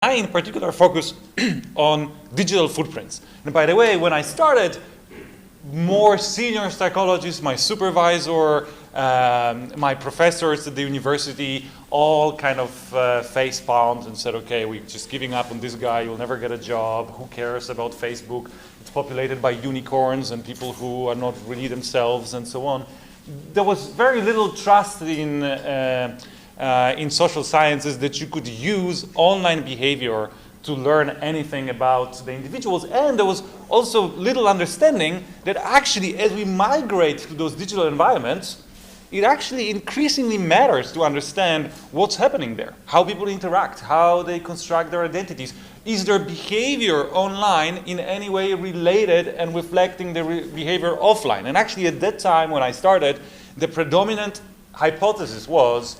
I in particular focus on digital footprints. And by the way, when I started, more senior psychologists, my supervisor, my professors at the university, all kind of face palmed and said, okay, we're just giving up on this guy, you'll never get a job, who cares about Facebook? It's populated by unicorns and people who are not really themselves and so on. There was very little trust in social sciences that you could use online behavior to learn anything about the individuals, and there was also little understanding that actually as we migrate to those digital environments, it actually increasingly matters to understand what's happening there, how people interact, how they construct their identities. Is their behavior online in any way related and reflecting their behavior offline? And actually at that time when I started, the predominant hypothesis was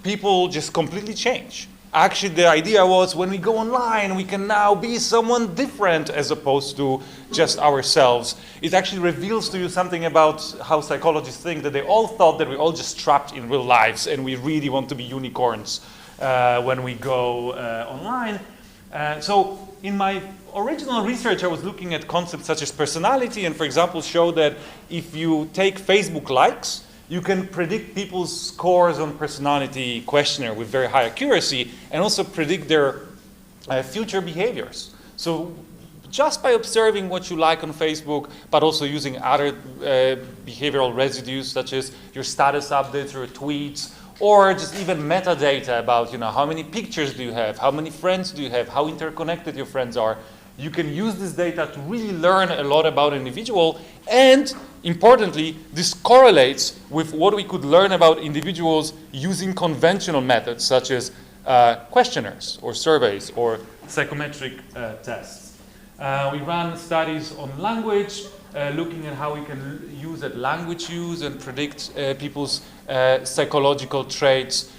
people just completely change. Actually, the idea was when we go online, we can now be someone different as opposed to just ourselves. It actually reveals to you something about how psychologists think, that they all thought that we're all just trapped in real lives and we really want to be unicorns when we go online. So in my original research, I was looking at concepts such as personality and, for example, show that if you take Facebook likes, you can predict people's scores on personality questionnaire with very high accuracy and also predict their future behaviors. So just by observing what you like on Facebook, but also using other behavioral residues such as your status updates or tweets, or just even metadata about how many pictures do you have, how many friends do you have, how interconnected your friends are. You can use this data to really learn a lot about an individual, and importantly, this correlates with what we could learn about individuals using conventional methods such as questionnaires or surveys or psychometric tests. We ran studies on language, looking at how we can use that language use and predict people's psychological traits.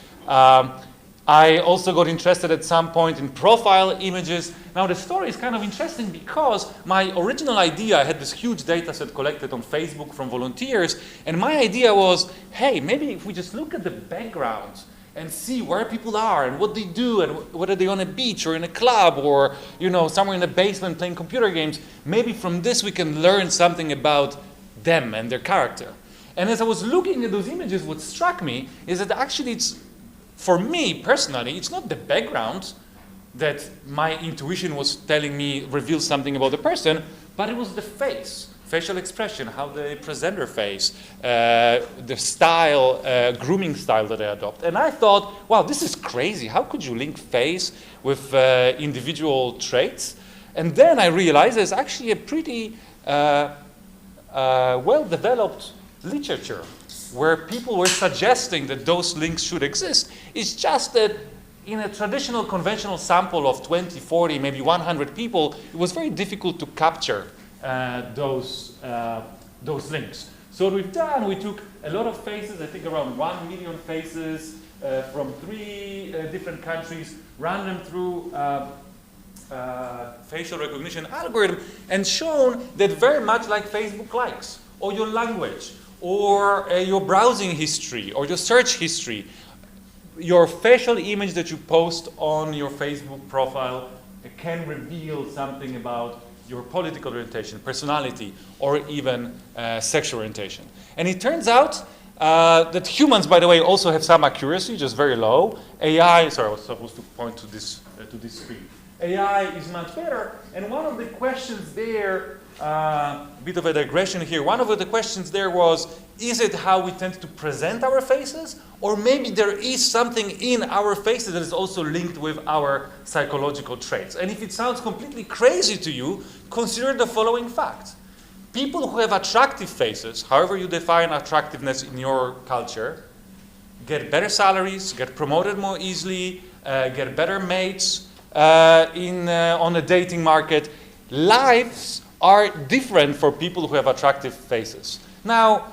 I also got interested at some point in profile images. Now the story is kind of interesting because my original idea, I had this huge data set collected on Facebook from volunteers, and my idea was, hey, maybe if we just look at the background and see where people are and what they do and whether they're on a beach or in a club or somewhere in the basement playing computer games, maybe from this we can learn something about them and their character. And as I was looking at those images, what struck me is that actually for me personally, it's not the background that my intuition was telling me reveals something about the person, but it was the face, facial expression, how they present their face, the style, grooming style that they adopt. And I thought, wow, this is crazy. How could you link face with individual traits? And then I realized there's actually a pretty well-developed literature where people were suggesting that those links should exist. It's just that in a traditional conventional sample of 20, 40, maybe 100 people, it was very difficult to capture those links. So what we've done, we took a lot of faces, I think around 1 million faces from 3 different countries, ran them through facial recognition algorithm, and shown that very much like Facebook likes, or your language, or your browsing history, or your search history, your facial image that you post on your Facebook profile can reveal something about your political orientation, personality, or even sexual orientation. And it turns out that humans, by the way, also have some accuracy, just very low. AI, sorry, I was supposed to point to this screen. AI is much better, and one of the questions there, bit of a digression here, one of the questions there was, is it how we tend to present our faces? Or maybe there is something in our faces that is also linked with our psychological traits. And if it sounds completely crazy to you, consider the following fact. People who have attractive faces, however you define attractiveness in your culture, get better salaries, get promoted more easily, get better mates on the dating market. Lives are different for people who have attractive faces. Now,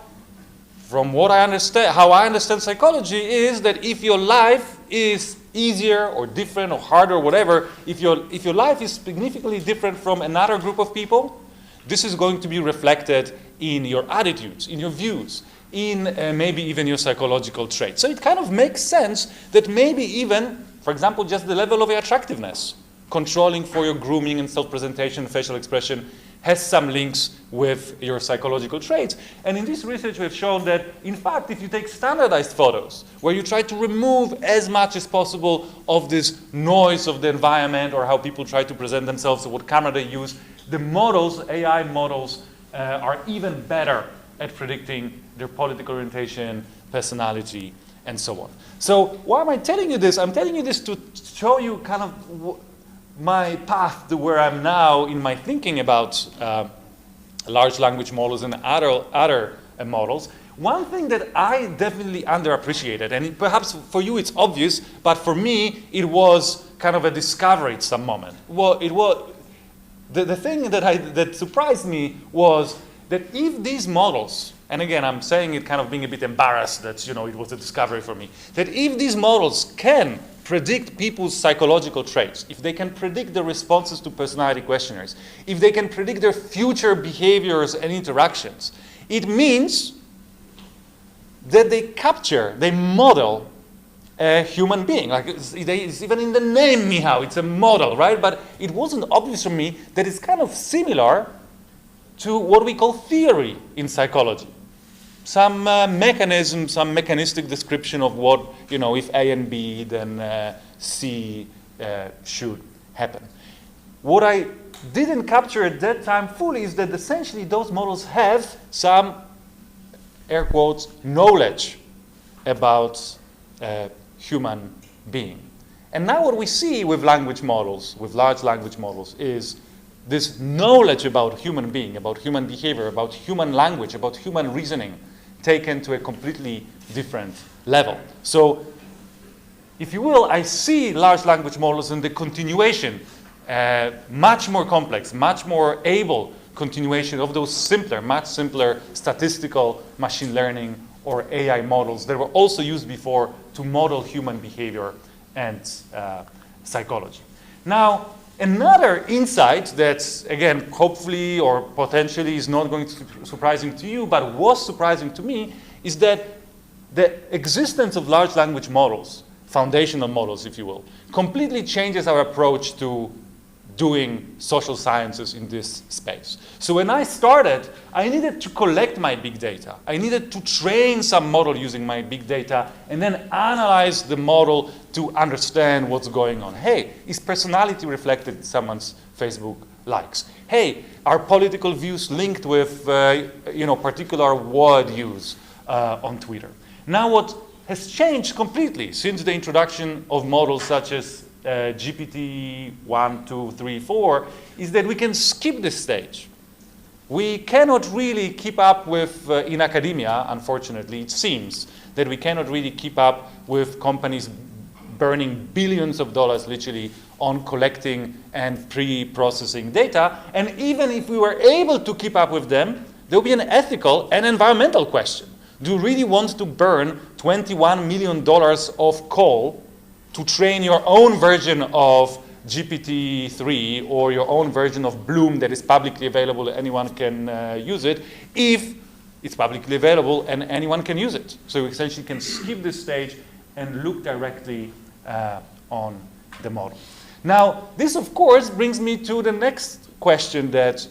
from what I understand, how I understand psychology is that if your life is easier or different or harder or whatever, if your life is significantly different from another group of people, this is going to be reflected in your attitudes, in your views, in maybe even your psychological traits. So it kind of makes sense that maybe even For example, just the level of your attractiveness, controlling for your grooming and self-presentation, facial expression, has some links with your psychological traits. And in this research, we've shown that, in fact, if you take standardized photos, where you try to remove as much as possible of this noise of the environment or how people try to present themselves or what camera they use, the models, AI models, are even better at predicting their political orientation, personality, and so on. So why am I telling you this? I'm telling you this to show you kind of my path to where I'm now in my thinking about large language models and other models. One thing that I definitely underappreciated, and perhaps for you it's obvious, but for me it was kind of a discovery at some moment. Well, it was the thing that surprised me was that if these models, and again I'm saying it kind of being a bit embarrassed that it was a discovery for me, that if these models can predict people's psychological traits, if they can predict the responses to personality questionnaires, if they can predict their future behaviors and interactions, it means that they model a human being. Like it's even in the name, Michal, it's a model, right? But it wasn't obvious for me that it's kind of similar to what we call theory in psychology. Some mechanism, some mechanistic description of what, if A and B, then C should happen. What I didn't capture at that time fully is that essentially those models have some, air quotes, knowledge about human being. And now what we see with language models, with large language models, is this knowledge about human being, about human behavior, about human language, about human reasoning, taken to a completely different level. So, if you will, I see large language models in the continuation, much more complex, much more able continuation of those much simpler statistical machine learning or AI models that were also used before to model human behavior and psychology. Now, another insight that, again, hopefully or potentially is not going to be surprising to you, but was surprising to me, is that the existence of large language models, foundational models, if you will, completely changes our approach to doing social sciences in this space. So when I started, I needed to collect my big data. I needed to train some model using my big data and then analyze the model to understand what's going on. Hey, is personality reflected in someone's Facebook likes? Hey, are political views linked with particular word use on Twitter? Now what has changed completely since the introduction of models such as GPT 1, 2, 3, 4 is that we can skip this stage. We cannot really keep up with, in academia, unfortunately, it seems that we cannot really keep up with companies burning billions of dollars literally on collecting and pre-processing data. And even if we were able to keep up with them, there will be an ethical and environmental question. Do you really want to burn $21 million of coal to train your own version of GPT-3 or your own version of Bloom that is publicly available and anyone can use it, if it's publicly available and anyone can use it? So you essentially can skip this stage and look directly on the model. Now, this of course brings me to the next question that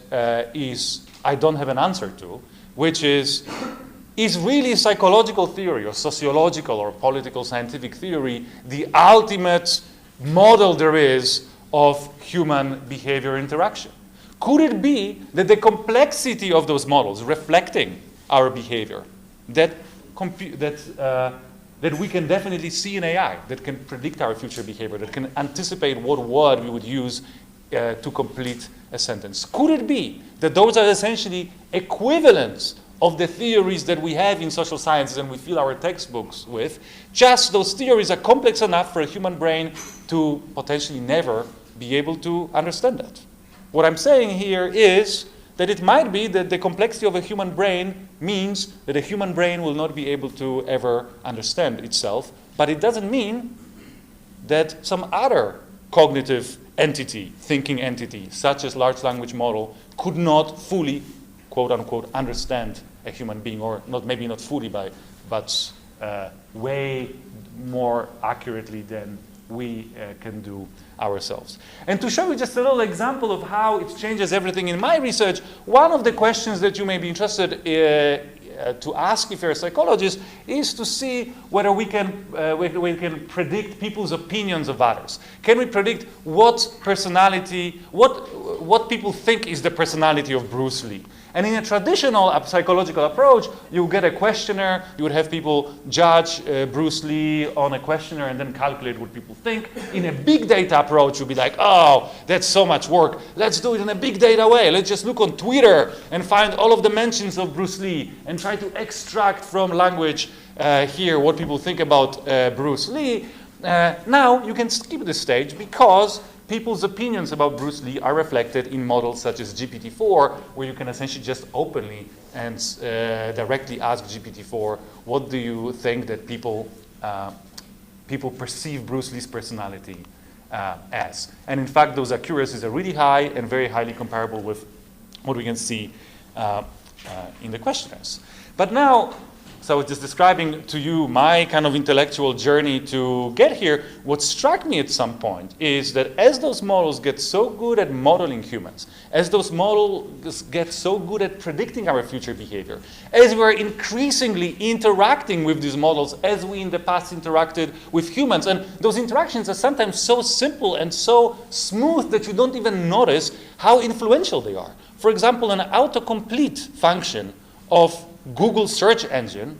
I don't have an answer to, which is really psychological theory or sociological or political scientific theory the ultimate model there is of human behavior interaction? Could it be that the complexity of those models reflecting our behavior that we can definitely see in AI, that can predict our future behavior, that can anticipate what word we would use to complete a sentence? Could it be that those are essentially equivalents of the theories that we have in social sciences and we fill our textbooks with, just those theories are complex enough for a human brain to potentially never be able to understand that? What I'm saying here is that it might be that the complexity of a human brain means that a human brain will not be able to ever understand itself, but it doesn't mean that some other cognitive entity, thinking entity, such as large language model, could not fully, quote unquote, understand a human being, or maybe not fully, but way more accurately than we can do ourselves. And to show you just a little example of how it changes everything in my research, one of the questions that you may be interested to ask if you're a psychologist is to see whether we can predict people's opinions of others. Can we predict what personality, what people think is the personality of Bruce Lee? And in a traditional psychological approach, you get a questionnaire, you would have people judge Bruce Lee on a questionnaire and then calculate what people think. In a big data approach, you'd be like, oh, that's so much work. Let's do it in a big data way. Let's just look on Twitter and find all of the mentions of Bruce Lee and try to extract from language here what people think about Bruce Lee. Now, you can skip this stage because people's opinions about Bruce Lee are reflected in models such as GPT-4, where you can essentially just openly and directly ask GPT-4, what do you think that people perceive Bruce Lee's personality as? And in fact, those accuracies are really high and very highly comparable with what we can see in the questionnaires. But now, so I was just describing to you my kind of intellectual journey to get here. What struck me at some point is that as those models get so good at modeling humans, as those models get so good at predicting our future behavior, as we're increasingly interacting with these models as we in the past interacted with humans, and those interactions are sometimes so simple and so smooth that you don't even notice how influential they are. For example, an autocomplete function of Google search engine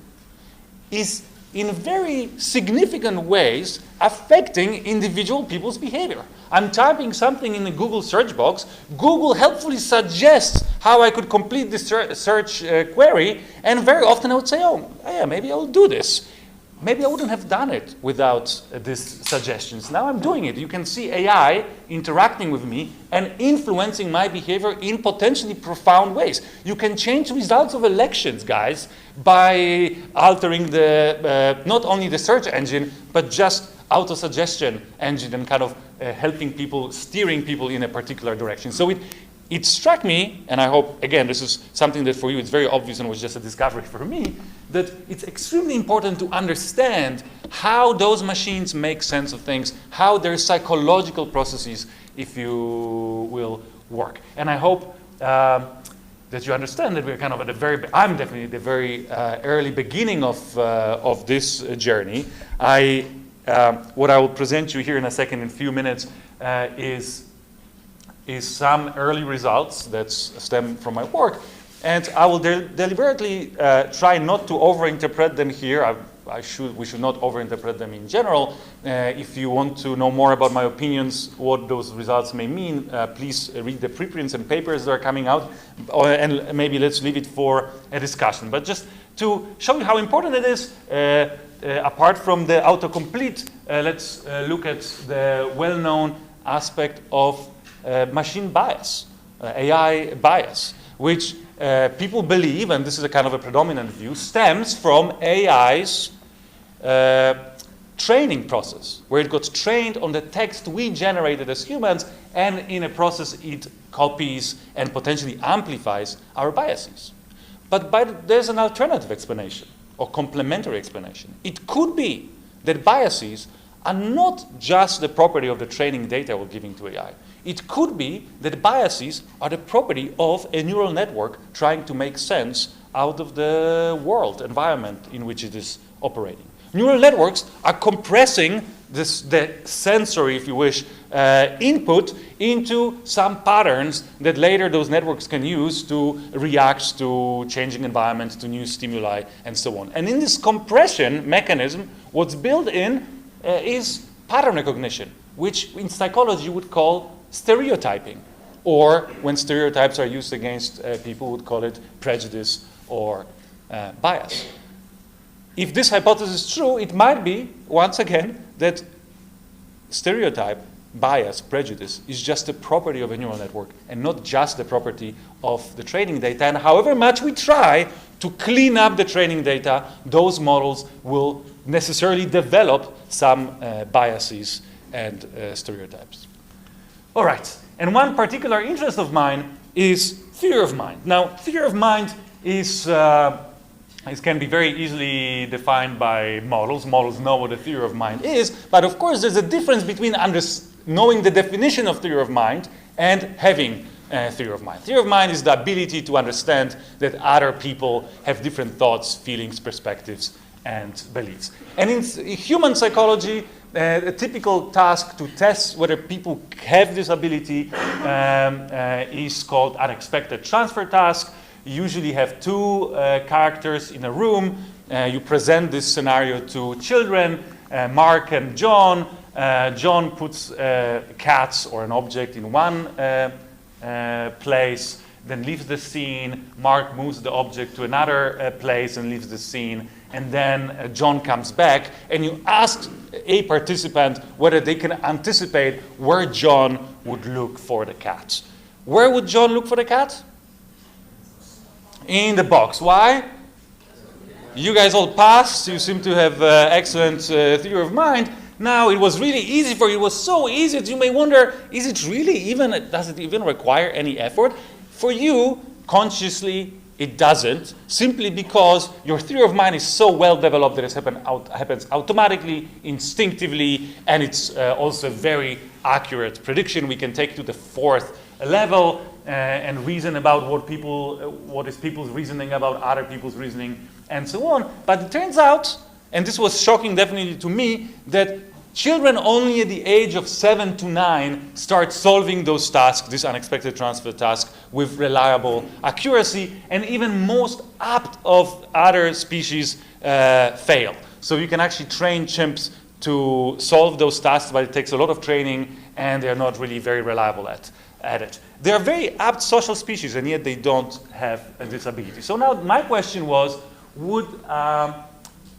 is in very significant ways affecting individual people's behavior. I'm typing something in the Google search box, Google helpfully suggests how I could complete this search query, and very often I would say, oh, yeah, maybe I'll do this. Maybe I wouldn't have done it without these suggestions. Now I'm doing it. You can see AI interacting with me and influencing my behavior in potentially profound ways. You can change results of elections, guys, by altering not only the search engine, but just auto-suggestion engine and kind of helping people, steering people in a particular direction. So it struck me, and I hope, again, this is something that for you it's very obvious and was just a discovery for me, that it's extremely important to understand how those machines make sense of things, how their psychological processes, if you will, work. And I hope that you understand that we're kind of at the very, I'm definitely at the very early beginning of this journey. What I will present you here in a second, in a few minutes, is some early results that stem from my work. And I will deliberately try not to overinterpret them here. We should not overinterpret them in general. If you want to know more about my opinions, what those results may mean, please read the preprints and papers that are coming out, and maybe let's leave it for a discussion. But just to show you how important it is, apart from the autocomplete, let's look at the well-known aspect of machine bias, AI bias, which people believe, and this is a kind of a predominant view, stems from AI's training process, where it got trained on the text we generated as humans, and in a process it copies and potentially amplifies our biases. But there's an alternative explanation, or complementary explanation. It could be that biases are not just the property of the training data we're giving to AI. It could be that biases are the property of a neural network trying to make sense out of the world environment in which it is operating. Neural networks are compressing the sensory, if you wish, input into some patterns that later those networks can use to react to changing environments, to new stimuli, and so on. And in this compression mechanism, what's built in is pattern recognition, which in psychology you would call stereotyping, or when stereotypes are used against people, would call it prejudice or bias. If this hypothesis is true, it might be, once again, that stereotype, bias, prejudice is just a property of a neural network and not just the property of the training data. And however much we try to clean up the training data, those models will necessarily develop some biases and stereotypes. All right, and one particular interest of mine is theory of mind. Now, theory of mind is This can be very easily defined by models. Models know what a theory of mind is, but of course there's a difference between knowing the definition of theory of mind and having a theory of mind. Theory of mind is the ability to understand that other people have different thoughts, feelings, perspectives, and beliefs. And in human psychology, a typical task to test whether people have this ability is called unexpected transfer task. You usually have two characters in a room. You present this scenario to children, Mark and John. John puts cats or an object in one place, then leaves the scene. Mark moves the object to another place and leaves the scene. And then John comes back, and you ask a participant whether they can anticipate where John would look for the cat. Where would John look for the cat? In the box. Why? You guys all passed. You seem to have excellent theory of mind. Now, it was really easy for you. It was so easy that you may wonder, is it really even, does it even require any effort? For you, consciously, it doesn't, simply because your theory of mind is so well developed that it happens automatically, instinctively, and it's also a very accurate prediction. We can take to the fourth level and reason about what is people's reasoning about other people's reasoning, and so on. But it turns out, and this was shocking definitely to me, that children only at the age of 7 to 9 start solving those tasks, this unexpected transfer task, with reliable accuracy, and even most apt of other species fail. So you can actually train chimps to solve those tasks, but it takes a lot of training, and they're not really very reliable at it. They are very apt social species, and yet they don't have this ability. So now my question was, would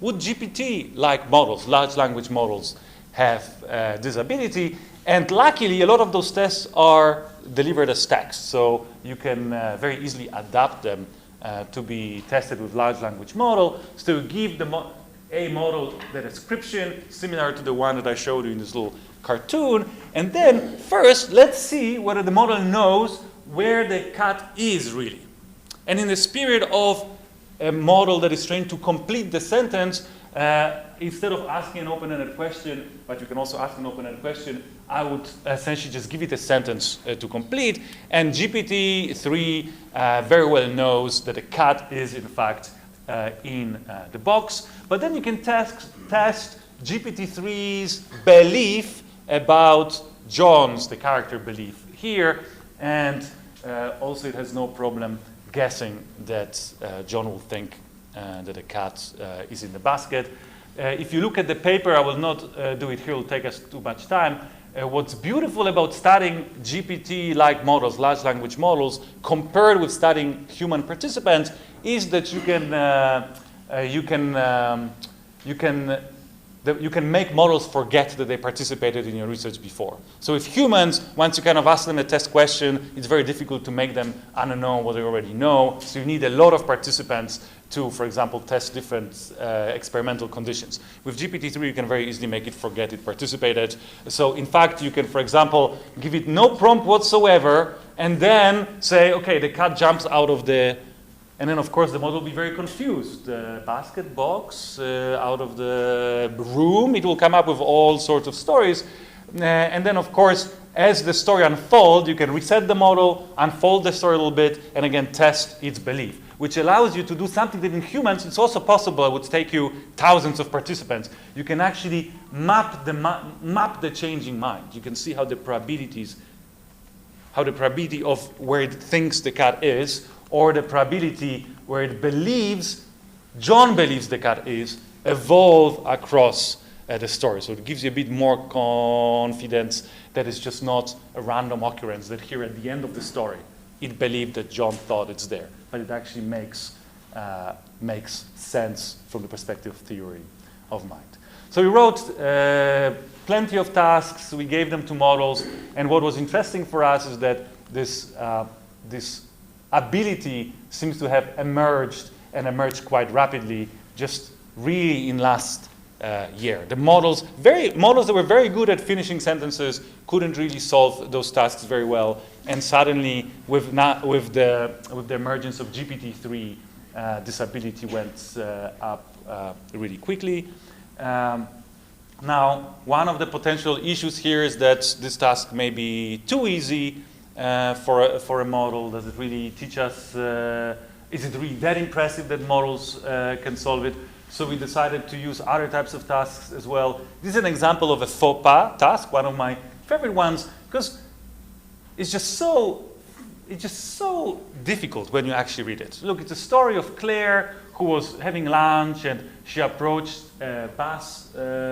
GPT-like models, large language models, have this ability? And luckily, a lot of those tests are delivered as text, so you can very easily adapt them to be tested with large language model. So you give a model the description similar to the one that I showed you in this little cartoon, and then first let's see whether the model knows where the cat is really. And in the spirit of a model that is trained to complete the sentence, instead of asking an open-ended question, but you can also ask an open-ended question, I would essentially just give it a sentence to complete, and GPT-3 very well knows that the cat is in fact in the box. But then you can test GPT-3's belief about John's, the character belief here, and also it has no problem guessing that John will think that the cat is in the basket. If you look at the paper, I will not do it here, it will take us too much time. What's beautiful about studying GPT-like models, large language models, compared with studying human participants, is that you can make models forget that they participated in your research before. So if humans, once you kind of ask them a test question, it's very difficult to make them unknown what they already know. So you need a lot of participants to, for example, test different experimental conditions. With GPT-3, you can very easily make it forget it participated. So in fact, you can, for example, give it no prompt whatsoever, and then say, okay, the cat jumps out of the... And then, of course, the model will be very confused. Basket, box, out of the room. It will come up with all sorts of stories. And then, of course, as the story unfolds, you can reset the model, unfold the story a little bit, and again, test its belief, which allows you to do something that in humans, it's also possible. It would take you thousands of participants. You can actually map the changing mind. You can see how the probability of where it thinks the cat is, or the probability where it believes, John believes the cat is, evolve across the story. So it gives you a bit more confidence that it's just not a random occurrence, that here at the end of the story, it believed that John thought it's there. But it actually makes sense from the perspective of theory of mind. So we wrote plenty of tasks, we gave them to models, and what was interesting for us is that this ability seems to have emerged quite rapidly, just really in last year. The models that were very good at finishing sentences couldn't really solve those tasks very well, and suddenly with the emergence of GPT-3, this ability went up really quickly. Now, one of the potential issues here is that this task may be too easy for a model. Does it really teach us, is it really that impressive that models can solve it? So we decided to use other types of tasks as well. This is an example of a faux pas task, one of my favorite ones, because it's just so difficult when you actually read it. Look, it's a story of Claire who was having lunch and she approached a bus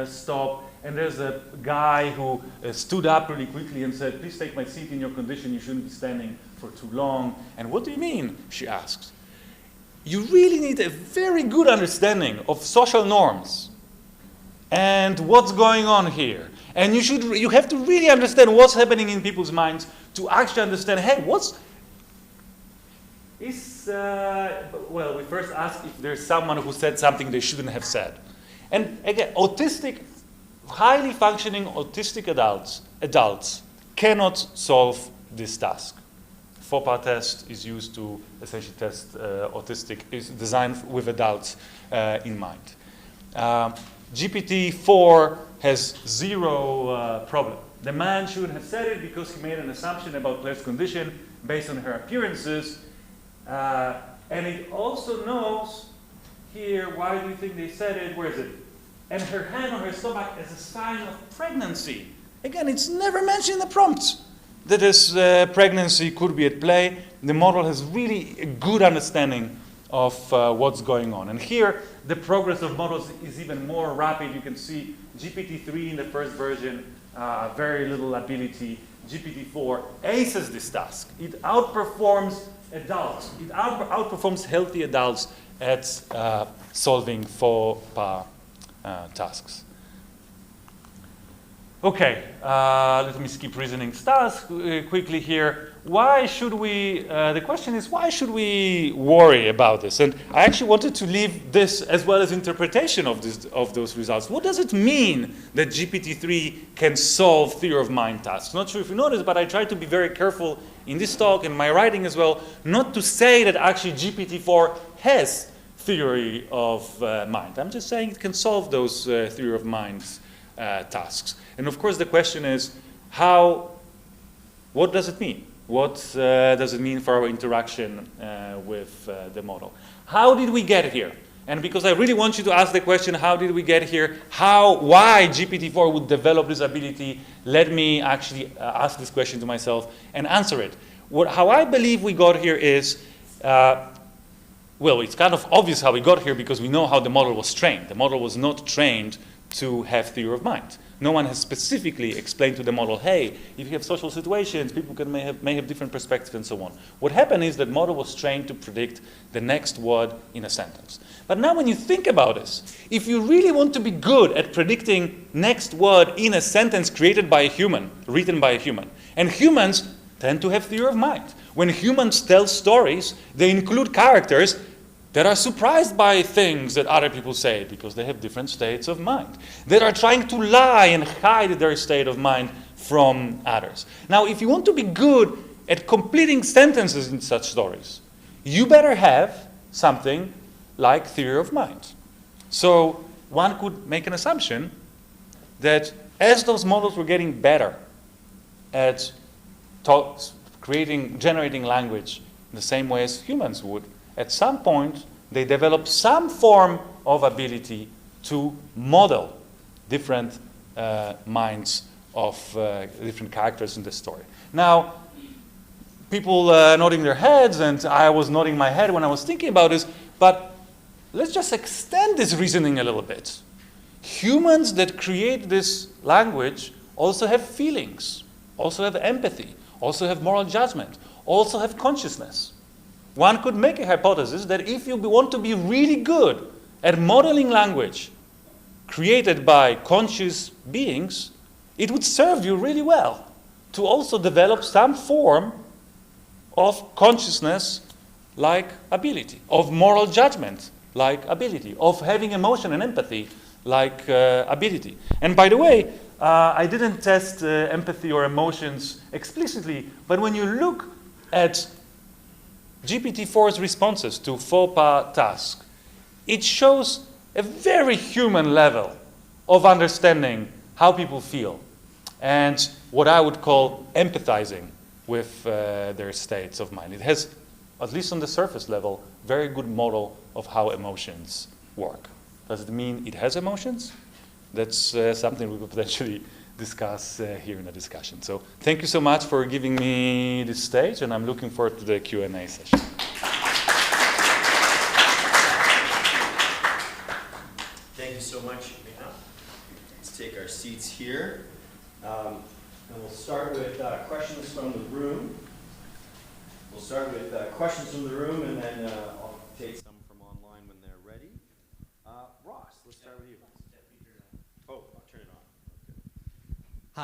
stop, and there's a guy who stood up really quickly and said, "Please take my seat. In your condition, you shouldn't be standing for too long." "And what do you mean?" she asks. You really need a very good understanding of social norms and what's going on here. And you have to really understand what's happening in people's minds to actually understand, hey, well, we first ask if there's someone who said something they shouldn't have said. And again, highly functioning autistic adults cannot solve this task. Faux pas test is used to essentially test is designed with adults in mind. GPT-4 has zero problem. The man should have said it because he made an assumption about Claire's condition based on her appearances. And it also knows here, why do you think they said it? Where is it? And her hand on her stomach as a sign of pregnancy. Again, it's never mentioned in the prompt that this pregnancy could be at play. The model has really a good understanding of what's going on. And here, the progress of models is even more rapid. You can see GPT-3 in the first version, very little ability. GPT-4 aces this task. It outperforms adults. It outperforms healthy adults at solving faux pas tasks. Okay, let me skip reasoning task quickly here. Why should we, the question is, why should we worry about this? And I actually wanted to leave this as well as interpretation of those results. What does it mean that GPT-3 can solve theory of mind tasks? Not sure if you noticed, but I tried to be very careful in this talk and my writing as well, not to say that actually GPT-4 has theory of mind. I'm just saying it can solve those theory of mind tasks. And of course the question is, what does it mean? What does it mean for our interaction with the model? How did we get here? And because I really want you to ask the question, how did we get here? Why GPT-4 would develop this ability? Let me actually ask this question to myself and answer it. How I believe we got here is, well, it's kind of obvious how we got here because we know how the model was trained. The model was not trained to have theory of mind. No one has specifically explained to the model, hey, if you have social situations, people may have different perspectives and so on. What happened is that the model was trained to predict the next word in a sentence. But now when you think about this, if you really want to be good at predicting next word in a sentence created by a human, written by a human, and humans tend to have theory of mind. When humans tell stories, they include characters that are surprised by things that other people say because they have different states of mind, that are trying to lie and hide their state of mind from others. Now, if you want to be good at completing sentences in such stories, you better have something like theory of mind. So one could make an assumption that as those models were getting better at generating language in the same way as humans would, at some point, they develop some form of ability to model different minds of different characters in the story. Now, people nodding their heads, and I was nodding my head when I was thinking about this, but let's just extend this reasoning a little bit. Humans that create this language also have feelings, also have empathy, also have moral judgment, also have consciousness. One could make a hypothesis that if you want to be really good at modeling language created by conscious beings, it would serve you really well to also develop some form of consciousness-like ability, of moral judgment-like ability, of having emotion and empathy-like ability. And by the way, I didn't test empathy or emotions explicitly, but when you look at GPT-4's responses to FOPA tasks, it shows a very human level of understanding how people feel and what I would call empathizing with their states of mind. It has, at least on the surface level, very good model of how emotions work. Does it mean it has emotions? That's something we could potentially discuss here in the discussion. So thank you so much for giving me this stage, and I'm looking forward to the Q&A session. Thank you so much, Michal. Let's take our seats here. And we'll start with questions from the room. We'll start with questions from the room, and then I'll take some from online when they're ready. Ross, let's start with you. Oh, I'll turn it on.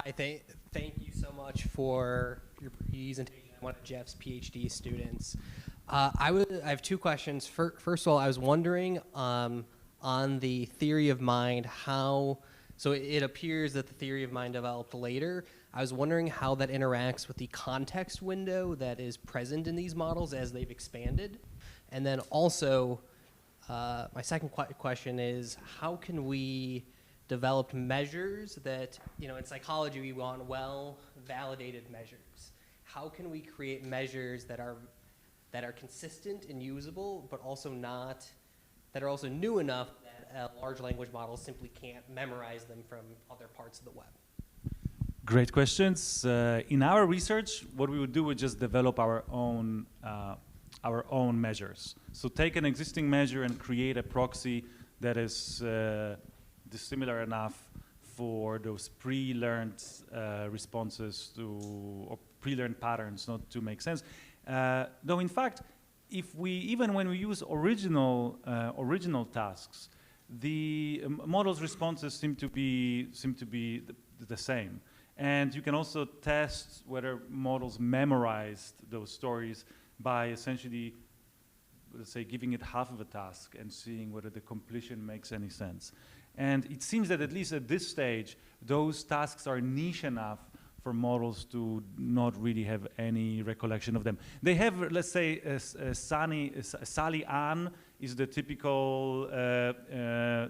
Okay. Hi, thank you so much for your presentation. I'm one of Jeff's PhD students. I have two questions. First of all, I was wondering on the theory of mind, so it appears that the theory of mind developed later. I was wondering how that interacts with the context window that is present in these models as they've expanded. And then also, my second question is, how can we develop measures that, in psychology we want well-validated measures. How can we create measures that are consistent and usable, but also that are also new enough that a large language model simply can't memorize them from other parts of the web? Great questions. In our research, what we would do is just develop our own measures. So take an existing measure and create a proxy that is dissimilar enough for those pre-learned responses or pre-learned patterns not to make sense. Though in fact, even when we use original tasks, the model's responses seem to be the same. And you can also test whether models memorized those stories by essentially, let's say, giving it half of a task and seeing whether the completion makes any sense. And it seems that at least at this stage, those tasks are niche enough for models to not really have any recollection of them. They have, let's say, Sally Ann is the typical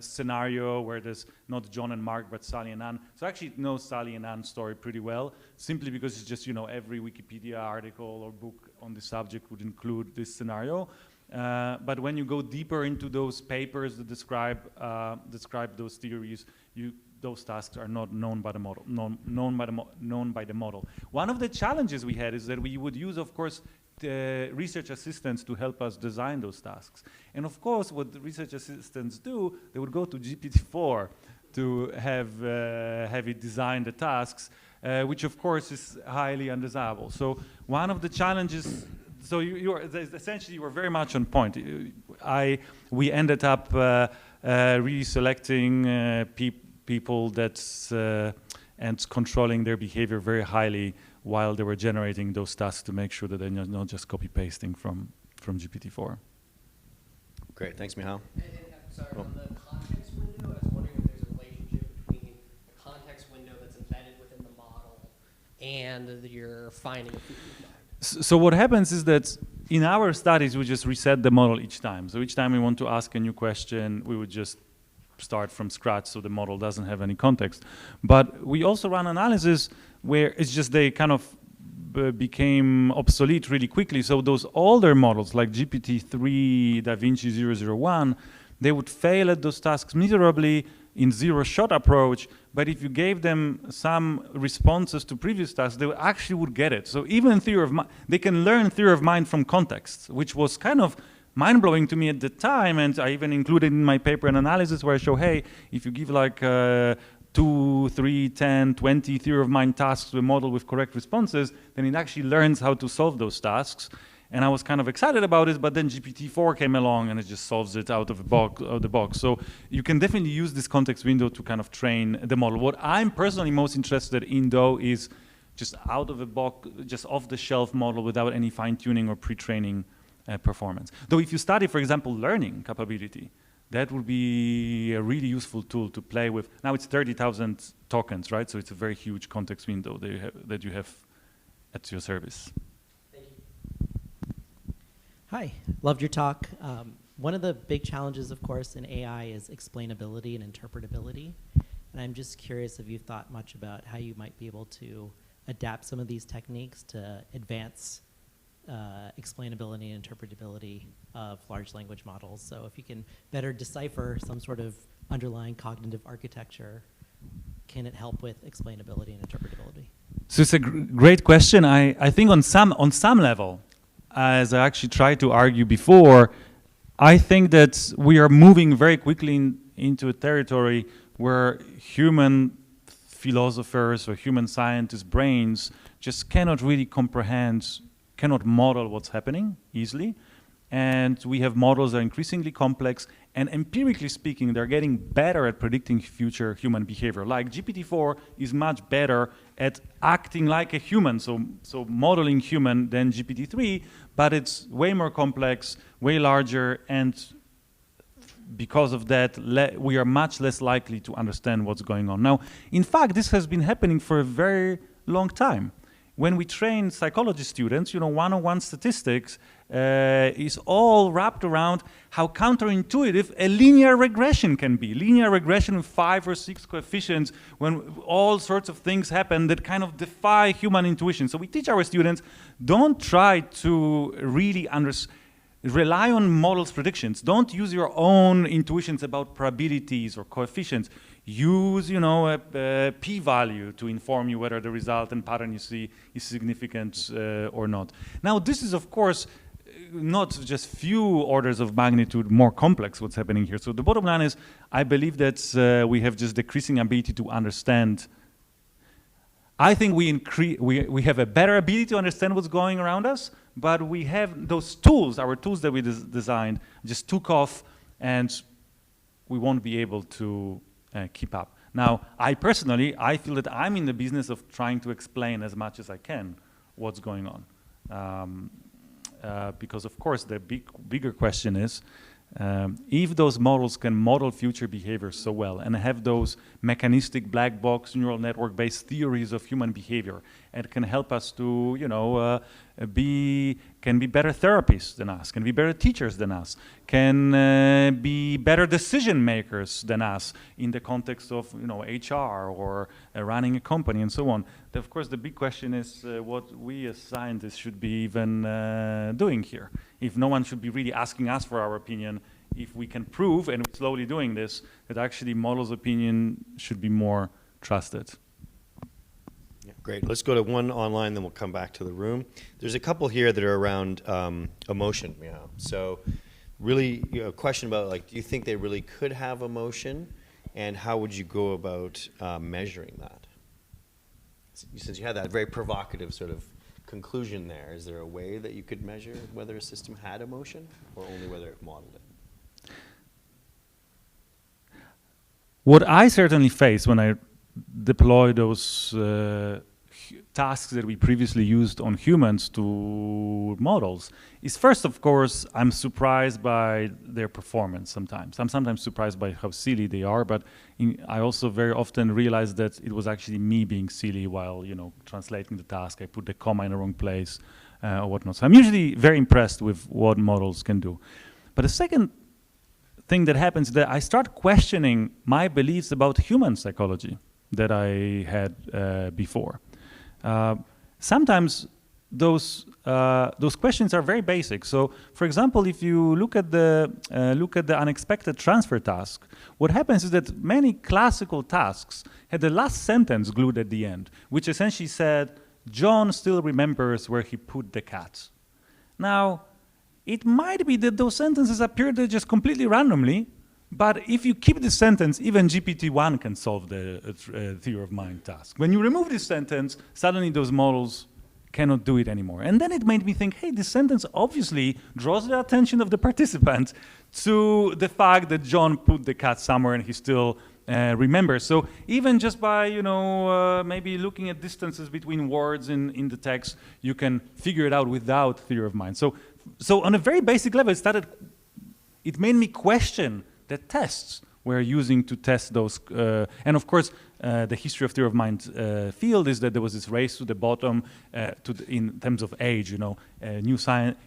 scenario where there's not John and Mark, but Sally and Ann. So I actually know Sally and Ann's story pretty well, simply because it's just, every Wikipedia article or book on the subject would include this scenario. But when you go deeper into those papers that describe those theories, those tasks are not known by the model. Known by the model. One of the challenges we had is that we would use, of course, the research assistants to help us design those tasks. And of course, what the research assistants do, they would go to GPT-4 to have it design the tasks, which of course is highly undesirable. So one of the challenges. So essentially you were very much on point. We ended up really selecting people and controlling their behavior very highly while they were generating those tasks to make sure that they're not just copy pasting from GPT-4. Great, thanks, Michal. Sorry, on the context window, I was wondering if there's a relationship between the context window that's embedded within the model and your finding of theory of mind. So what happens is that in our studies, we just reset the model each time. So each time we want to ask a new question, we would just start from scratch so the model doesn't have any context. But we also run analysis where it's just they kind of became obsolete really quickly. So those older models like GPT-3, DaVinci 001, they would fail at those tasks miserably in zero-shot approach, but if you gave them some responses to previous tasks, they actually would get it. So even they can learn theory of mind from context, which was kind of mind-blowing to me at the time, and I even included in my paper an analysis where I show, hey, if you give like 2, 3, 10, 20 theory of mind tasks to a model with correct responses, then it actually learns how to solve those tasks. And I was kind of excited about it, but then GPT-4 came along and it just solves it out of the box. So you can definitely use this context window to kind of train the model. What I'm personally most interested in, though, is just out of the box, just off-the-shelf model without any fine-tuning or pre-training performance. Though if you study, for example, learning capability, that would be a really useful tool to play with. Now it's 30,000 tokens, right? So it's a very huge context window that you have at your service. Hi, loved your talk. One of the big challenges, of course, in AI is explainability and interpretability. And I'm just curious if you've thought much about how you might be able to adapt some of these techniques to advance explainability and interpretability of large language models. So if you can better decipher some sort of underlying cognitive architecture, can it help with explainability and interpretability? So it's a great question. I think on some level, as I actually tried to argue before, I think that we are moving very quickly into a territory where human philosophers or human scientists' brains just cannot really comprehend, cannot model what's happening easily. And we have models that are increasingly complex, and empirically speaking, they're getting better at predicting future human behavior. Like GPT-4 is much better at acting like a human, so modeling human than GPT-3, but it's way more complex, way larger, and because of that, we are much less likely to understand what's going on. Now, in fact, this has been happening for a very long time. When we train psychology students, one-on-one statistics is all wrapped around how counterintuitive a linear regression can be. Linear regression with 5 or 6 coefficients, when all sorts of things happen that kind of defy human intuition. So we teach our students, don't try to really rely on models' predictions. Don't use your own intuitions about probabilities or coefficients. Use, a p-value to inform you whether the result and pattern you see is significant or not. Now, this is, of course, not just few orders of magnitude more complex what's happening here. So the bottom line is, I believe that we have just decreasing ability to understand. I think we have a better ability to understand what's going around us, but we have those tools, our tools that we designed, just took off, and we won't be able to keep up. Now, I personally feel that I'm in the business of trying to explain as much as I can what's going on. Because, of course, the bigger question is, if those models can model future behavior so well and have those mechanistic black box neural network-based theories of human behavior, and can help us to, can be better therapists than us, can be better teachers than us, can be better decision makers than us in the context of, HR or running a company and so on. Of course, the big question is what we as scientists should be even doing here. If no one should be really asking us for our opinion, if we can prove, and we're slowly doing this, that actually models' opinion should be more trusted. Yeah, great. Let's go to one online, then we'll come back to the room. There's a couple here that are around emotion. Yeah. So really, a question about, do you think they really could have emotion, and how would you go about measuring that? Since you had that very provocative sort of conclusion there, is there a way that you could measure whether a system had emotion, or only whether it modeled it? What I certainly face when I deploy those tasks that we previously used on humans to models is, first, of course, I'm surprised by their performance sometimes. I'm sometimes surprised by how silly they are, but I also very often realize that it was actually me being silly while, translating the task. I put the comma in the wrong place or whatnot. So I'm usually very impressed with what models can do. But the second thing that happens is that I start questioning my beliefs about human psychology that I had before. Sometimes those questions are very basic. So, for example, if you look at the unexpected transfer task, what happens is that many classical tasks had the last sentence glued at the end, which essentially said, "John still remembers where he put the cat." Now, it might be that those sentences appear there just completely randomly, but if you keep this sentence, even GPT-1 can solve the theory of mind task. When you remove this sentence, suddenly those models cannot do it anymore. And then it made me think, hey, this sentence obviously draws the attention of the participant to the fact that John put the cat somewhere and he still remembers. So even just by, maybe looking at distances between words in the text, you can figure it out without theory of mind. So on a very basic level, it made me question the tests we're using to test those. And of course, the history of theory of mind field is that there was this race to the bottom in terms of age. You know,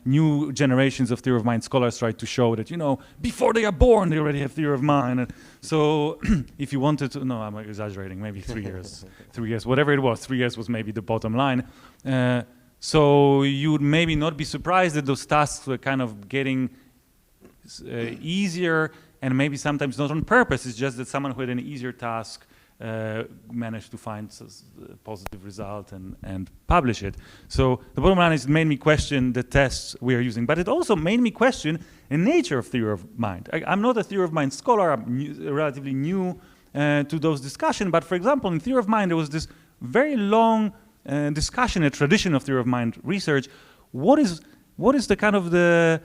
new generations of theory of mind scholars tried to show that, you know, before they are born, they already have theory of mind. And so if you wanted to, no, I'm exaggerating, maybe 3 years, 3 years, whatever it was, 3 years was maybe the bottom line. So you would maybe not be surprised that those tasks were kind of getting easier, and maybe sometimes not on purpose. It's just that someone who had an easier task managed to find a positive result and publish it. So the bottom line is it made me question the tests we are using, but it also made me question the nature of theory of mind. I'm not a theory of mind scholar. I'm relatively new to those discussions, but for example, in theory of mind, there was this very long discussion, a tradition of theory of mind research. What is the kind of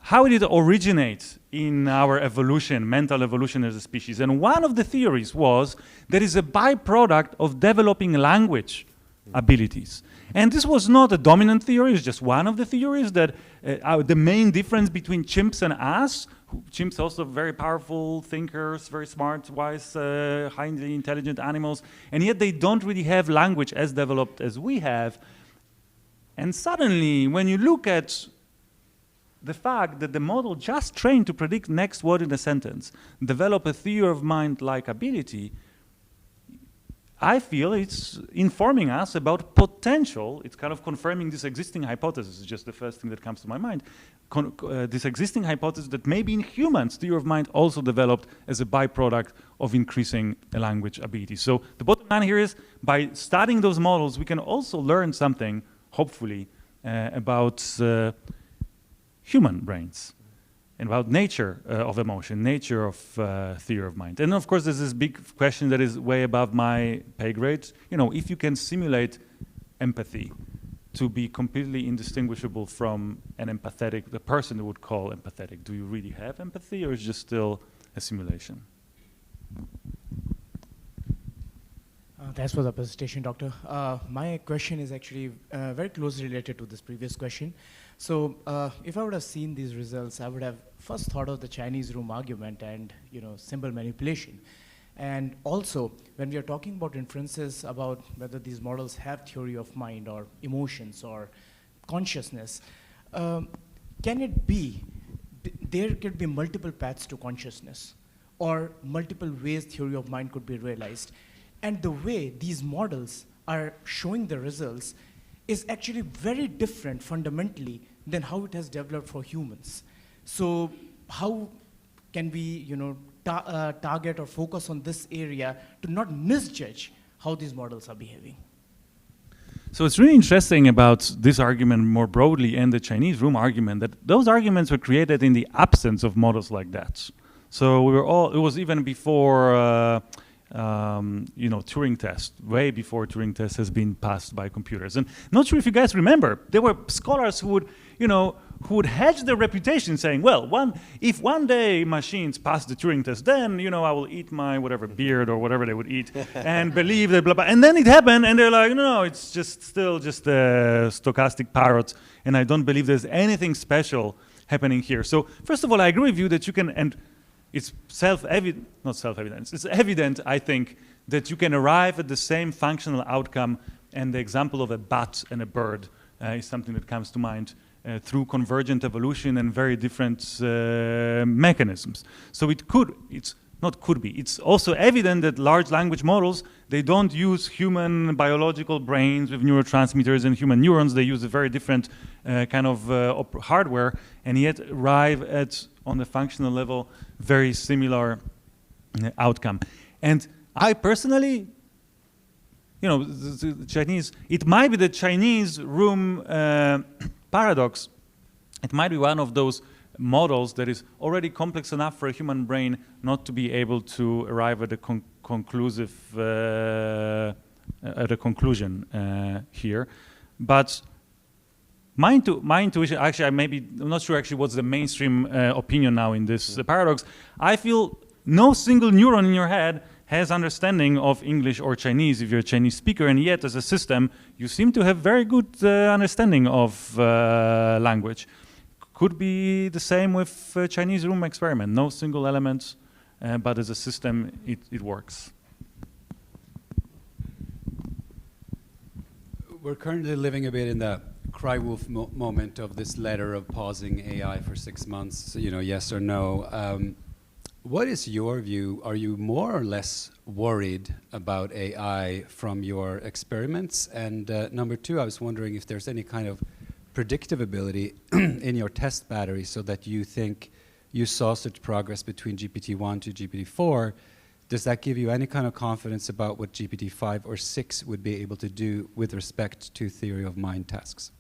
how did it originate in our evolution, mental evolution as a species? And one of the theories was that it's a byproduct of developing language abilities. And this was not a dominant theory, it's just one of the theories that the main difference between chimps and us, chimps also very powerful thinkers, very smart, wise, highly intelligent animals, and yet they don't really have language as developed as we have. And suddenly, when you look at the fact that the model just trained to predict next word in a sentence, develop a theory of mind-like ability, I feel it's informing us about potential. It's kind of confirming this existing hypothesis. It's just the first thing that comes to my mind. This existing hypothesis that maybe in humans, theory of mind also developed as a byproduct of increasing a language ability. So the bottom line here is, by studying those models, we can also learn something, hopefully, about human brains and about nature of emotion, nature of theory of mind. And of course, there's this big question that is way above my pay grade. You know, if you can simulate empathy to be completely indistinguishable from the person who would call empathetic, do you really have empathy, or is it just still a simulation? Thanks for the presentation, Doctor. My question is actually very closely related to this previous question. So if I would have seen these results, I would have first thought of the Chinese room argument and, you know, symbol manipulation. And also, when we are talking about inferences about whether these models have theory of mind or emotions or consciousness, can it be, there could be multiple paths to consciousness or multiple ways theory of mind could be realized. And the way these models are showing the results is actually very different fundamentally than how it has developed for humans. So how can we, you know, target or focus on this area to not misjudge how these models are behaving? So it's really interesting about this argument more broadly and the Chinese room argument that those arguments were created in the absence of models like that. So it was even before you know, Turing test, way before Turing test has been passed by computers. And not sure if you guys remember, there were scholars who would, you know, who would hedge their reputation saying, well, if one day machines pass the Turing test, then, you know, I will eat my whatever beard or whatever they would eat and believe that blah, blah. And then it happened and they're like, no, it's just still just a stochastic parrot and I don't believe there's anything special happening here. So first of all, I agree with you that you can, and it's not self-evident, it's evident, I think, that you can arrive at the same functional outcome, and the example of a bat and a bird is something that comes to mind through convergent evolution and very different mechanisms. So it's also evident that large language models, they don't use human biological brains with neurotransmitters and human neurons, they use a very different kind of hardware, and yet arrive at, on the functional level, very similar outcome. And I personally, you know, the Chinese, it might be the Chinese room paradox. It might be one of those models that is already complex enough for a human brain not to be able to arrive at a conclusion here. But my intuition, actually, I'm not sure actually what's the mainstream opinion now in this paradox. I feel no single neuron in your head has understanding of English or Chinese if you're a Chinese speaker, and yet as a system, you seem to have very good understanding of language. Could be the same with Chinese room experiment. No single element but as a system, it works. We're currently living a bit in the cry wolf moment of this letter of pausing AI for 6 months, you know, yes or no. What is your view? Are you more or less worried about AI from your experiments? And number two, I was wondering if there's any kind of predictive ability in your test battery so that you think you saw such progress between GPT-1 to GPT-4. Does that give you any kind of confidence about what GPT-5 or 6 would be able to do with respect to theory of mind tasks?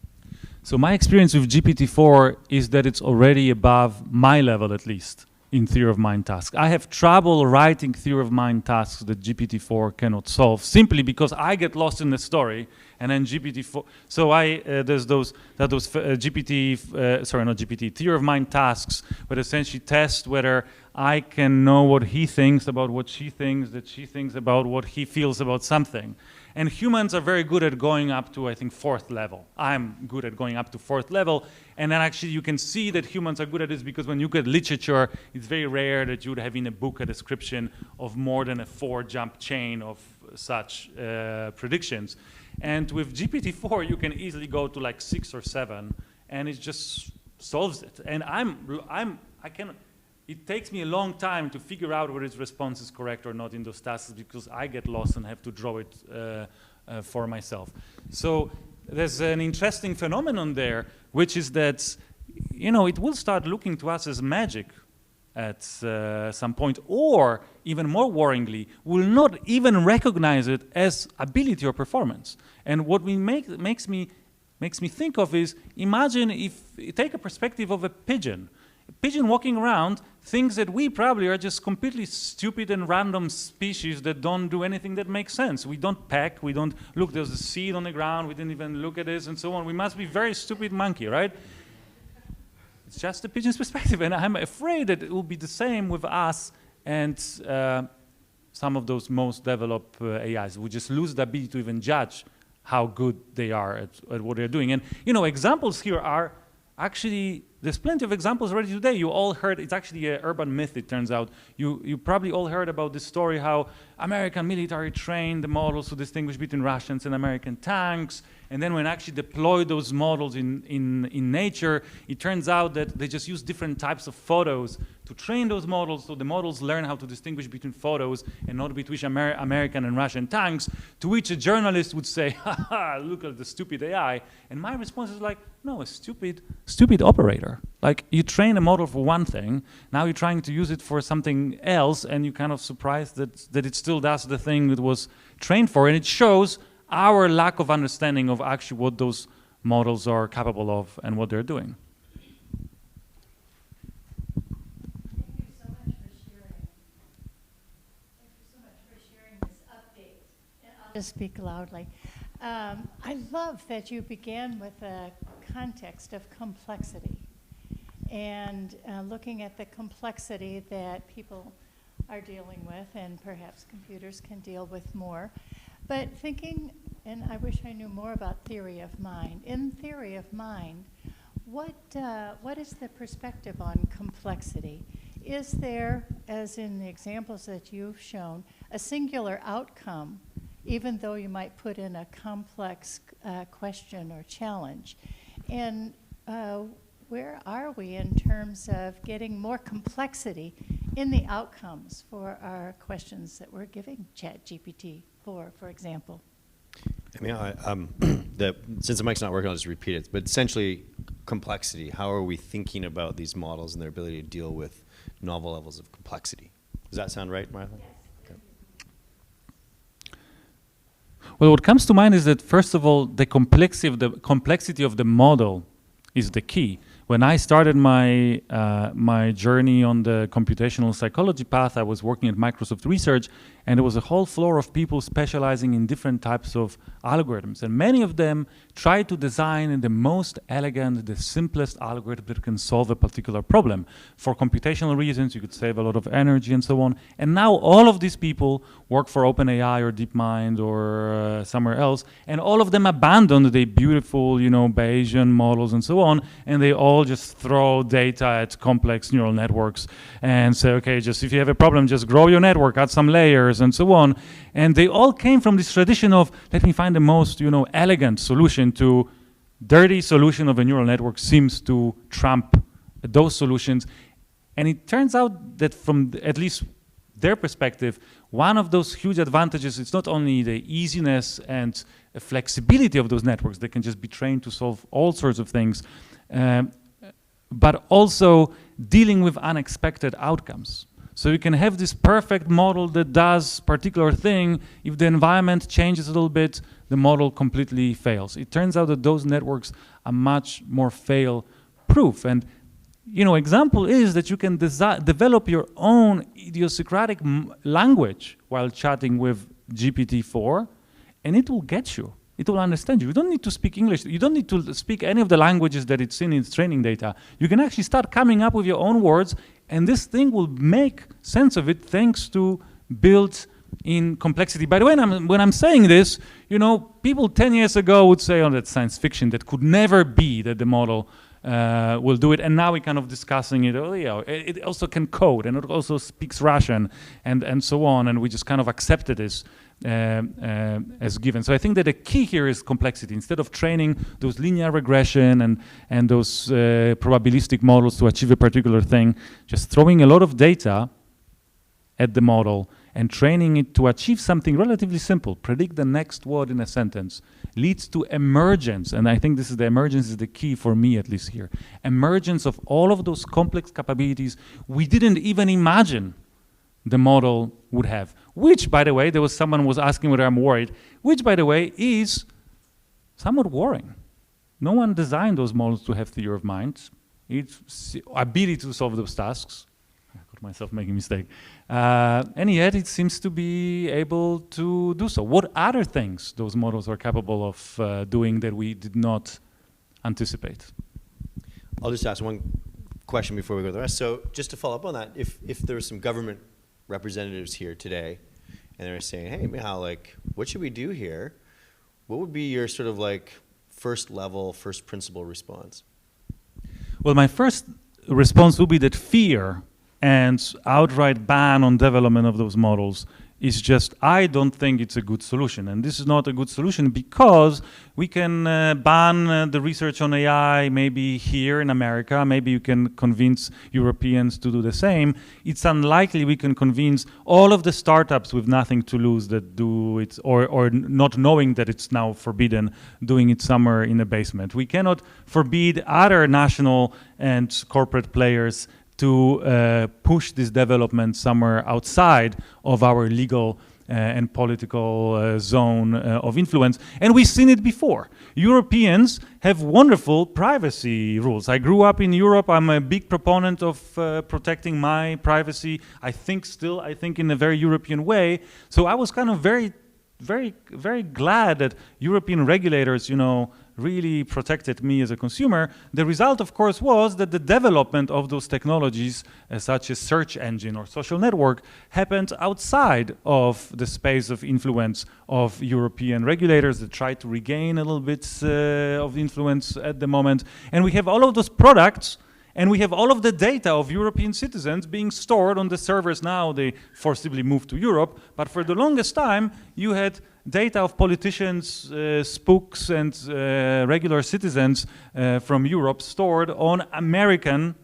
So my experience with GPT-4 is that it's already above my level, at least, in theory of mind tasks. I have trouble writing theory of mind tasks that GPT-4 cannot solve, simply because I get lost in the story, and then GPT-4. So there's those theory of mind tasks, but essentially test whether I can know what he thinks about what she thinks, that she thinks about what he feels about something. And humans are very good at going up to, I think, 4th level. I'm good at going up to 4th level. And then actually you can see that humans are good at this because when you get literature, it's very rare that you would have in a book a description of more than a 4-jump chain of such predictions. And with GPT-4, you can easily go to like 6 or 7, and it just solves it. And it takes me a long time to figure out whether its response is correct or not in those tasks because I get lost and have to draw it for myself. So there's an interesting phenomenon there, which is that, you know, it will start looking to us as magic at some point, or even more worryingly, will not even recognize it as ability or performance. And what makes me think of is, imagine if you take a perspective of a pigeon. A pigeon walking around thinks that we probably are just completely stupid and random species that don't do anything that makes sense. We don't peck, we don't look, there's a seed on the ground, we didn't even look at this and so on. We must be very stupid monkey, right? It's just the pigeon's perspective, and I'm afraid that it will be the same with us and some of those most developed AIs. We just lose the ability to even judge how good they are at what they're doing. And, you know, examples here are actually, there's plenty of examples already today. You all heard, it's actually an urban myth, it turns out. You probably all heard about this story, how American military trained the models to distinguish between Russians and American tanks. And then when actually deployed those models in nature, it turns out that they just use different types of photos to train those models, so the models learn how to distinguish between photos and not between American and Russian tanks, to which a journalist would say, haha, look at the stupid AI. And my response is like, no, a stupid operator. Like, you train a model for one thing, now you're trying to use it for something else, and you're kind of surprised that it still does the thing it was trained for, and it shows our lack of understanding of actually what those models are capable of and what they're doing. Thank you so much for sharing this update. And I'll just speak loudly. I love that you began with a context of complexity and looking at the complexity that people are dealing with, and perhaps computers can deal with more. But thinking, and I wish I knew more about theory of mind. In theory of mind, what is the perspective on complexity? Is there, as in the examples that you've shown, a singular outcome, even though you might put in a complex question or challenge? And where are we in terms of getting more complexity in the outcomes for our questions that we're giving ChatGPT for example? I mean, since the mic's not working, I'll just repeat it. But essentially, complexity. How are we thinking about these models and their ability to deal with novel levels of complexity? Does that sound right, Martha? Yes. Okay. Well, what comes to mind is that, first of all, the complexity of the model is the key. When I started my journey on the computational psychology path, I was working at Microsoft Research, and there was a whole floor of people specializing in different types of algorithms, and many of them tried to design the most elegant, the simplest algorithm that can solve a particular problem. For computational reasons, you could save a lot of energy and so on, and now all of these people work for OpenAI or DeepMind or somewhere else, and all of them abandoned the beautiful, Bayesian models and so on, and they all just throw data at complex neural networks and say, okay, just if you have a problem, just grow your network, add some layers and so on. And they all came from this tradition of, let me find the most, elegant solution to dirty solution of a neural network seems to trump those solutions. And it turns out that from at least their perspective, one of those huge advantages is not only the easiness and flexibility of those networks, they can just be trained to solve all sorts of things, but also dealing with unexpected outcomes. So you can have this perfect model that does particular thing. If the environment changes a little bit, the model completely fails. It turns out that those networks are much more fail-proof. And example is that you can develop your own idiosyncratic language while chatting with GPT-4, and it will get you. It will understand you. You don't need to speak English. You don't need to speak any of the languages that it's in its training data. You can actually start coming up with your own words, and this thing will make sense of it thanks to built-in complexity. By the way, when I'm saying this, people 10 years ago would say, oh, that's science fiction. That could never be that the model will do it, and now we're kind of discussing it. Oh, yeah, it also can code, and it also speaks Russian, and so on, and we just kind of accepted this as given. So I think that the key here is complexity. Instead of training those linear regression and those probabilistic models to achieve a particular thing, just throwing a lot of data at the model and training it to achieve something relatively simple, predict the next word in a sentence, leads to emergence. And I think the emergence is the key for me, at least here. Emergence of all of those complex capabilities we didn't even imagine the model would have. Which, by the way, there was someone was asking whether I'm worried, which, by the way, is somewhat worrying. No one designed those models to have theory of mind. Its ability to solve those tasks. I got myself making a mistake. And yet it seems to be able to do so. What other things those models are capable of doing that we did not anticipate? I'll just ask one question before we go to the rest. So just to follow up on that, if there were some government representatives here today and they're saying, hey, Michal, what should we do here? What would be your sort of first level, first principle response? Well, my first response would be that fear and outright ban on development of those models is just, I don't think it's a good solution. And this is not a good solution because we can ban the research on AI maybe here in America. Maybe you can convince Europeans to do the same. It's unlikely we can convince all of the startups with nothing to lose that do it, or not knowing that it's now forbidden, doing it somewhere in the basement. We cannot forbid other national and corporate players to push this development somewhere outside of our legal and political zone of influence. And we've seen it before. Europeans have wonderful privacy rules. I grew up in Europe. I'm a big proponent of protecting my privacy. I think in a very European way. So I was kind of very, very, very glad that European regulators, really protected me as a consumer. The result, of course, was that the development of those technologies, such as search engine or social network, happened outside of the space of influence of European regulators that try to regain a little bit of influence at the moment. And we have all of those products, and we have all of the data of European citizens being stored on the servers now. They forcibly moved to Europe, but for the longest time, you had data of politicians, spooks, and regular citizens from Europe stored on American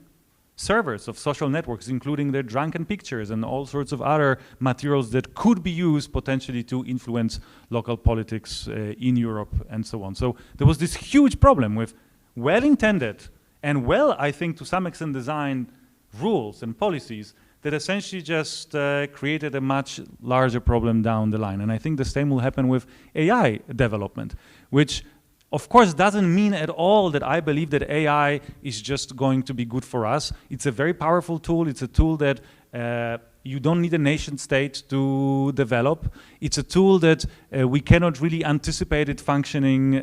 servers of social networks, including their drunken pictures and all sorts of other materials that could be used potentially to influence local politics in Europe and so on. So there was this huge problem with well-intended and I think to some extent designed rules and policies that essentially just created a much larger problem down the line. And I think the same will happen with AI development, which of course doesn't mean at all that I believe that AI is just going to be good for us. It's a very powerful tool. It's a tool that you don't need a nation state to develop. It's a tool that we cannot really anticipate it functioning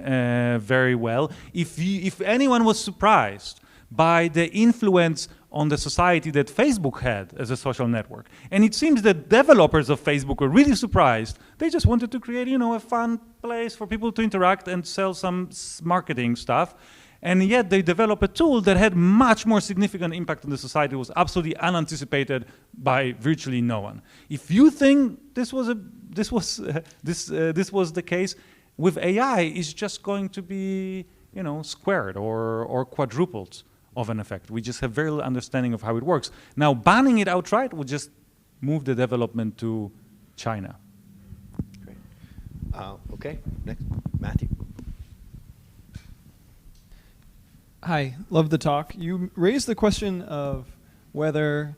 very well. If anyone was surprised by the influence on the society that Facebook had as a social network, and it seems that developers of Facebook were really surprised. They just wanted to create, a fun place for people to interact and sell some marketing stuff. And yet they developed a tool that had much more significant impact on the society. It was absolutely unanticipated by virtually no one. If you think this was the case with AI, it's just going to be, squared or quadrupled of an effect. We just have very little understanding of how it works. Now, banning it outright would just move the development to China. Great. Okay, next, Matthew. Hi, love the talk. You raised the question of whether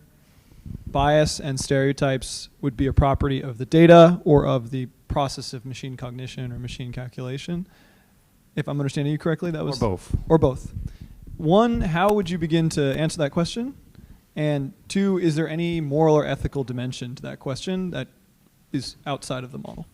bias and stereotypes would be a property of the data or of the process of machine cognition or machine calculation. If I'm understanding you correctly, that was... Or both. Or both. One, how would you begin to answer that question? And two, is there any moral or ethical dimension to that question that is outside of the model?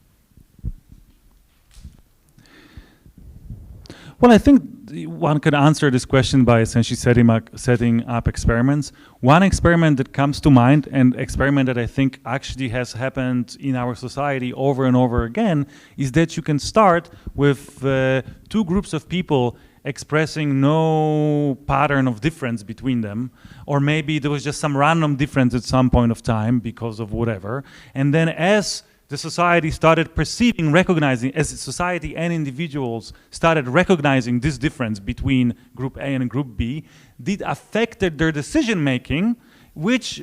Well, I think one could answer this question by essentially setting up experiments. One experiment that comes to mind, and experiment that I think actually has happened in our society over and over again, is that you can start with two groups of people expressing no pattern of difference between them, or maybe there was just some random difference at some point of time because of whatever. And then as the society started recognizing, as society and individuals started recognizing this difference between group A and group B, it affected their decision making, which,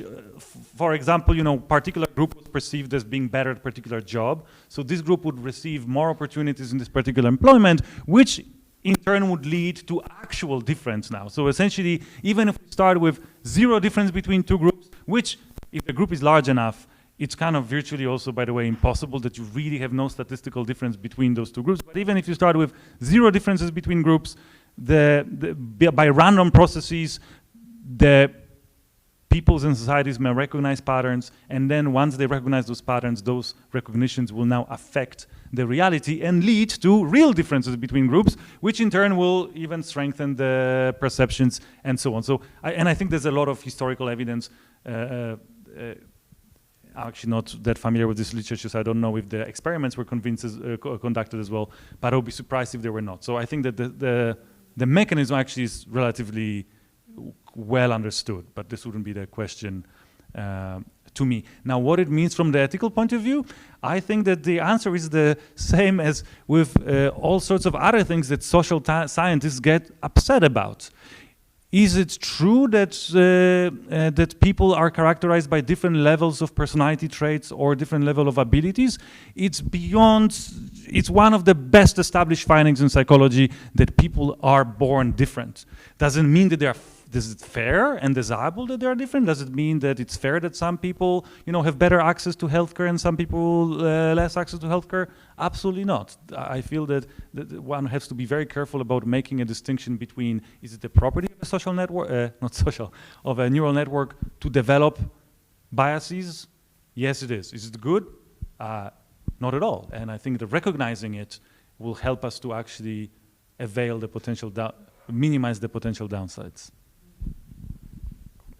for example, particular group was perceived as being better at a particular job. So this group would receive more opportunities in this particular employment, which in turn would lead to actual difference now. So essentially, even if we start with zero difference between two groups, which if the group is large enough, it's kind of virtually also, by the way, impossible that you really have no statistical difference between those two groups. But even if you start with zero differences between groups, by random processes, the peoples and societies may recognize patterns, and then once they recognize those patterns, those recognitions will now affect the reality and lead to real differences between groups, which in turn will even strengthen the perceptions and so on. So, I think there's a lot of historical evidence. Actually not that familiar with this literature, so I don't know if the experiments were conducted as well, but I would be surprised if they were not. So I think that the mechanism actually is relatively well understood, but this wouldn't be the question to me. Now, what it means from the ethical point of view, I think that the answer is the same as with all sorts of other things that social scientists get upset about. Is it true that that people are characterized by different levels of personality traits or different level of abilities? It's one of the best established findings in psychology that people are born different. Doesn't mean that is it fair and desirable that they are different? Does it mean that it's fair that some people, have better access to healthcare and some people less access to healthcare? Absolutely not. I feel that one has to be very careful about making a distinction between, is it the property of a social network, of a neural network to develop biases? Yes, it is. Is it good? Not at all. And I think that recognizing it will help us to actually minimize the potential downsides.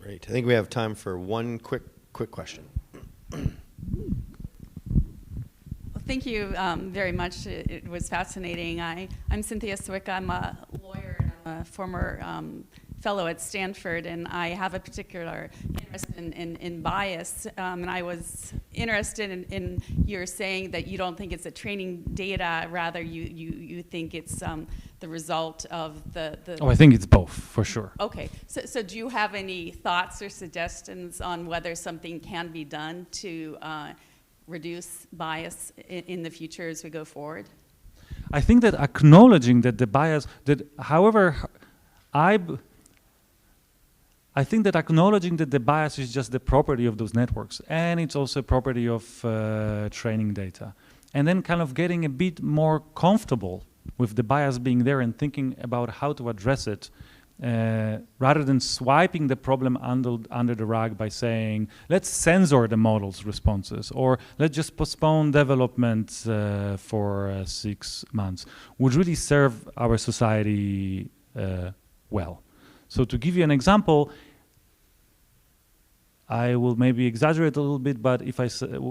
Great. I think we have time for one quick question. Well, thank you very much. It was fascinating. I'm Cynthia Swick. I'm a lawyer and a former fellow at Stanford, and I have a particular interest in bias. And I was interested in your saying that you don't think it's a training data, rather you think it's the result of the... Oh, I think it's both, for sure. Okay, so do you have any thoughts or suggestions on whether something can be done to reduce bias in the future as we go forward? I think that acknowledging that the bias, I think that acknowledging that the bias is just the property of those networks, and it's also a property of training data, and then kind of getting a bit more comfortable with the bias being there and thinking about how to address it rather than swiping the problem under the rug by saying, let's censor the model's responses, or let's just postpone development for 6 months, would really serve our society well. So to give you an example, I will maybe exaggerate a little bit, but if I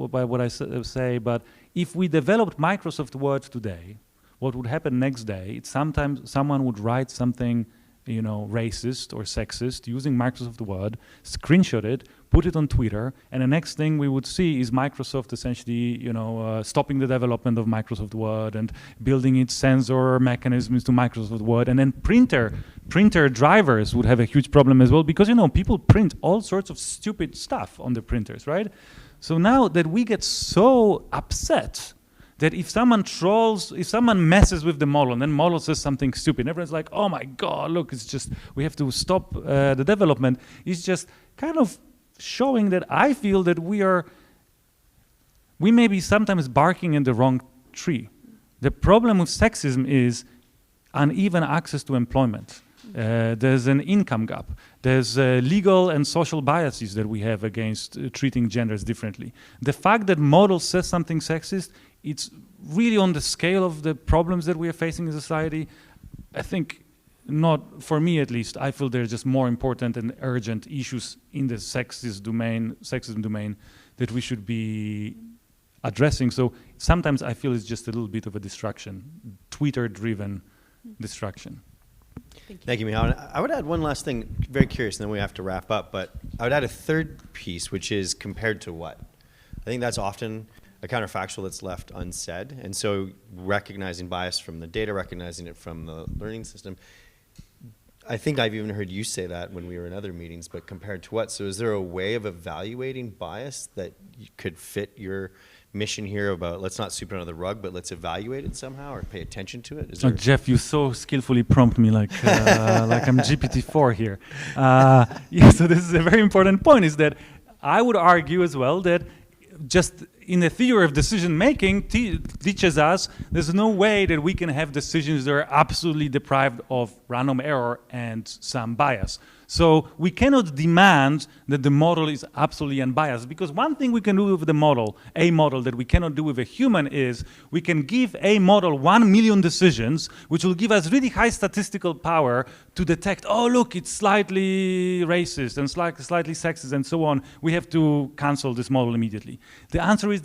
by what I say, but if we developed Microsoft Word today, what would happen next day? It's sometimes someone would write something, you know, racist or sexist using Microsoft Word, screenshot it, put it on Twitter, and the next thing we would see is Microsoft essentially, you know, stopping the development of Microsoft Word and building its censor mechanisms to Microsoft Word, and then printer drivers would have a huge problem as well, because, you know, people print all sorts of stupid stuff on the printers, right? So now that we get so upset that if someone trolls, if someone messes with the model and then model says something stupid, and everyone's like, oh my God, look, it's just, we have to stop the development, it's just kind of showing that I feel that we may be sometimes barking in the wrong tree. The problem with sexism is uneven access to employment. There's an income gap. There's legal and social biases that we have against treating genders differently. The fact that model says something sexist, it's really on the scale of the problems that we are facing in society. I think, not for me at least, I feel they're just more important and urgent issues in the sexism domain that we should be addressing. So sometimes I feel it's just a little bit of a distraction, Twitter-driven distraction. Thank you, Michal. I would add one last thing, very curious, and then we have to wrap up, but I would add a third piece, which is compared to what? I think that's often a counterfactual that's left unsaid. And so recognizing bias from the data, recognizing it from the learning system. I think I've even heard you say that when we were in other meetings, but compared to what? So is there a way of evaluating bias that could fit your mission here about let's not sweep it under the rug, but let's evaluate it somehow or pay attention to it? Is there Jeff, you so skillfully prompt me like like I'm GPT-4 here. Yeah, so this is a very important point, is that I would argue as well that just in the theory of decision making teaches us there's no way that we can have decisions that are absolutely deprived of random error and some bias. So we cannot demand that the model is absolutely unbiased, because one thing we can do with the model, a model that we cannot do with a human, is we can give a model 1 million decisions, which will give us really high statistical power to detect, oh look, it's slightly racist and slightly sexist and so on. We have to cancel this model immediately. The answer is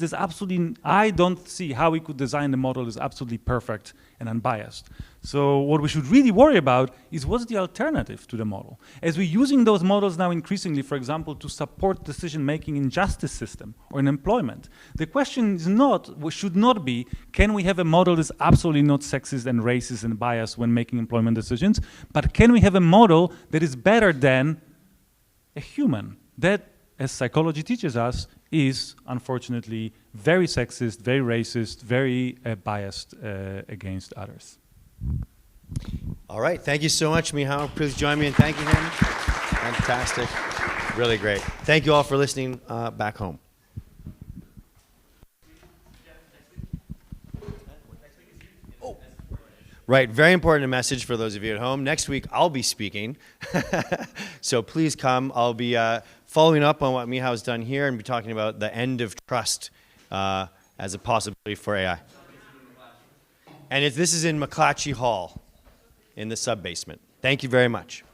I don't see how we could design the model as absolutely perfect and unbiased. So what we should really worry about is what's the alternative to the model. As we're using those models now increasingly, for example, to support decision-making in justice system or in employment, the question is should not be, can we have a model that's absolutely not sexist and racist and biased when making employment decisions, but can we have a model that is better than a human? That, as psychology teaches us, is unfortunately very sexist, very racist, very biased against others. All right, thank you so much, Michal. Please join me in thanking him. Fantastic, really great. Thank you all for listening back home. Oh. Right, very important message for those of you at home. Next week, I'll be speaking, so please come. I'll be following up on what Michal's done here and be talking about the end of trust as a possibility for AI. And this is in McClatchy Hall in the sub-basement. Thank you very much.